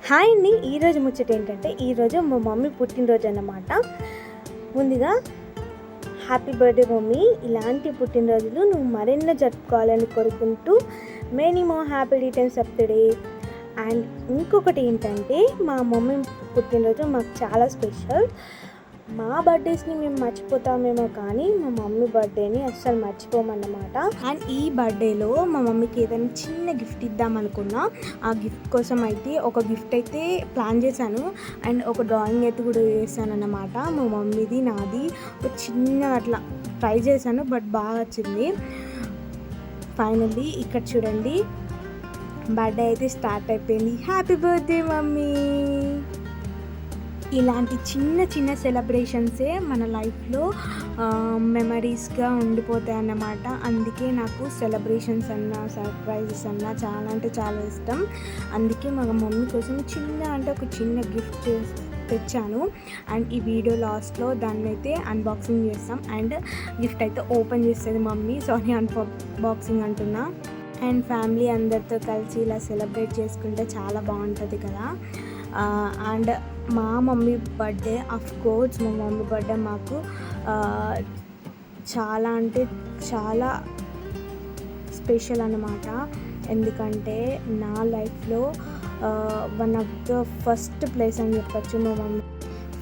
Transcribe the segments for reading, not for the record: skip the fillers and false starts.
Hi అండి. ఈరోజు ముచ్చట ఏంటంటే ఈరోజు మా మమ్మీ పుట్టినరోజు అన్నమాట. ముందుగా హ్యాపీ బర్త్డే మమ్మీ, ఇలాంటి పుట్టినరోజులు నువ్వు మరెన్నో జరుపుకోవాలని కోరుకుంటూ many more happy returns of the day. And ఇంకొకటి ఏంటంటే మా మమ్మీ పుట్టినరోజు మాకు చాలా స్పెషల్. మా బర్త్డేస్ని మేము మర్చిపోతామేమో కానీ మా మమ్మీ బర్త్డేని అస్సలు మర్చిపోమన్నమాట. అండ్ ఈ బర్త్డేలో మా మమ్మీకి ఏదైనా చిన్న గిఫ్ట్ ఇద్దామనుకున్నా. ఆ గిఫ్ట్ కోసం అయితే ఒక గిఫ్ట్ అయితే ప్లాన్ చేశాను అండ్ ఒక డ్రాయింగ్ అయితే కూడా వేసాను అన్నమాట. మా మమ్మీది నాది ఒక చిన్న అట్లా ట్రై చేశాను, బట్ బాగా వచ్చింది. ఫైనల్లీ ఇక్కడ చూడండి, బర్త్డే అయితే స్టార్ట్ అయిపోయింది. Happy birthday mummy. ఇలాంటి చిన్న చిన్న సెలబ్రేషన్సే మన లైఫ్లో మెమరీస్గా ఉండిపోతాయి అన్నమాట. అందుకే నాకు సెలబ్రేషన్స్ అన్నా సర్ప్రైజెస్ అన్నా చాలా అంటే చాలా ఇష్టం. అందుకే మా మమ్మీ కోసం ఒక చిన్న గిఫ్ట్ తెచ్చాను. అండ్ ఈ వీడియో లాస్ట్లో దాన్ని అయితే అన్బాక్సింగ్ చేస్తాం. అండ్ గిఫ్ట్ అయితే ఓపెన్ చేస్తుంది మమ్మీ. సారీ, అన్బాక్సింగ్ అంటున్నా. అండ్ ఫ్యామిలీ అందరితో కలిసి ఇలా సెలబ్రేట్ చేసుకుంటే చాలా బాగుంటుంది కదా. అండ్ మా మమ్మీ బర్త్డే, ఆఫ్ కోర్స్ మా మమ్మీ బర్త్డే మాకు చాలా అంటే చాలా స్పెషల్ అన్నమాట. ఎందుకంటే నా లైఫ్లో one of the first place అని చెప్పచ్చు మా మమ్మీ.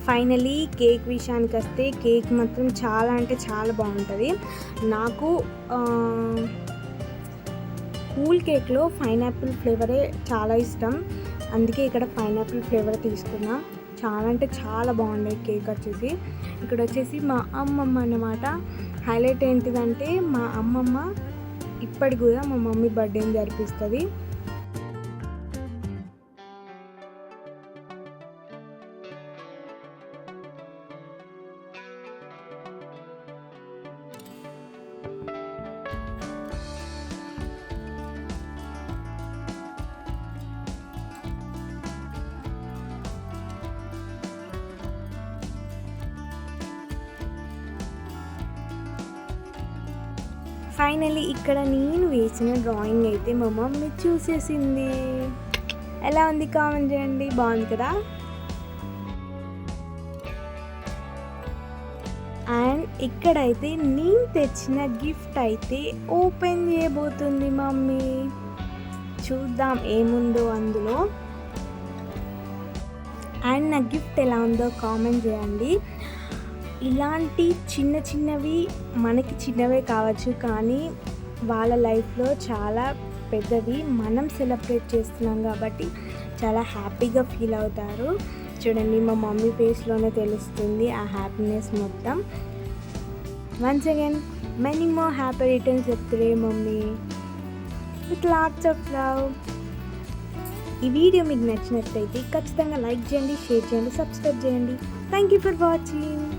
ఫైనలీ కేక్ విషయానికి వస్తే, కేక్ మాత్రం చాలా అంటే చాలా బాగుంటుంది. నాకు కూల్ కేక్లో పైనాపిల్ ఫ్లేవరే చాలా ఇష్టం. అందుకే ఇక్కడ పైనాపిల్ ఫ్లేవర్ తీసుకున్నా. చాలా అంటే చాలా బాగుండే కేక్ వచ్చేసి. ఇక్కడ వచ్చేసి మా అమ్మమ్మ అన్నమాట. హైలైట్ ఏంటిదంటే మా అమ్మమ్మ ఇప్పటికి కూడా మా మమ్మీ బర్త్డేని జరిపిస్తుంది. ఫైనల్లీ ఇక్కడ నేను వేసిన డ్రాయింగ్ అయితే మా మమ్మీ చూసేసింది. ఎలా ఉంది కామెంట్ చేయండి. బాగుంది కదా. అండ్ ఇక్కడైతే నేను తెచ్చిన గిఫ్ట్ అయితే ఓపెన్ చేయబోతుంది మమ్మీ. చూద్దాం ఏముందో అందులో. అండ్ నా గిఫ్ట్ ఎలా ఉందో కామెంట్ చేయండి. ఇలాంటి చిన్న చిన్నవి మనకి చిన్నవే కావచ్చు, కానీ వాళ్ళ లైఫ్లో చాలా పెద్దవి. మనం సెలబ్రేట్ చేస్తున్నాం కాబట్టి చాలా హ్యాపీగా ఫీల్ అవుతారు. చూడండి, మా మమ్మీ ఫేస్లోనే తెలుస్తుంది ఆ హ్యాపీనెస్ మొత్తం. Once again many more happy returns of the day mummy, with lots of love. ఈ వీడియో మీకు నచ్చినట్లయితే ఖచ్చితంగా లైక్ చేయండి, షేర్ చేయండి, సబ్స్క్రైబ్ చేయండి. Thank you for watching.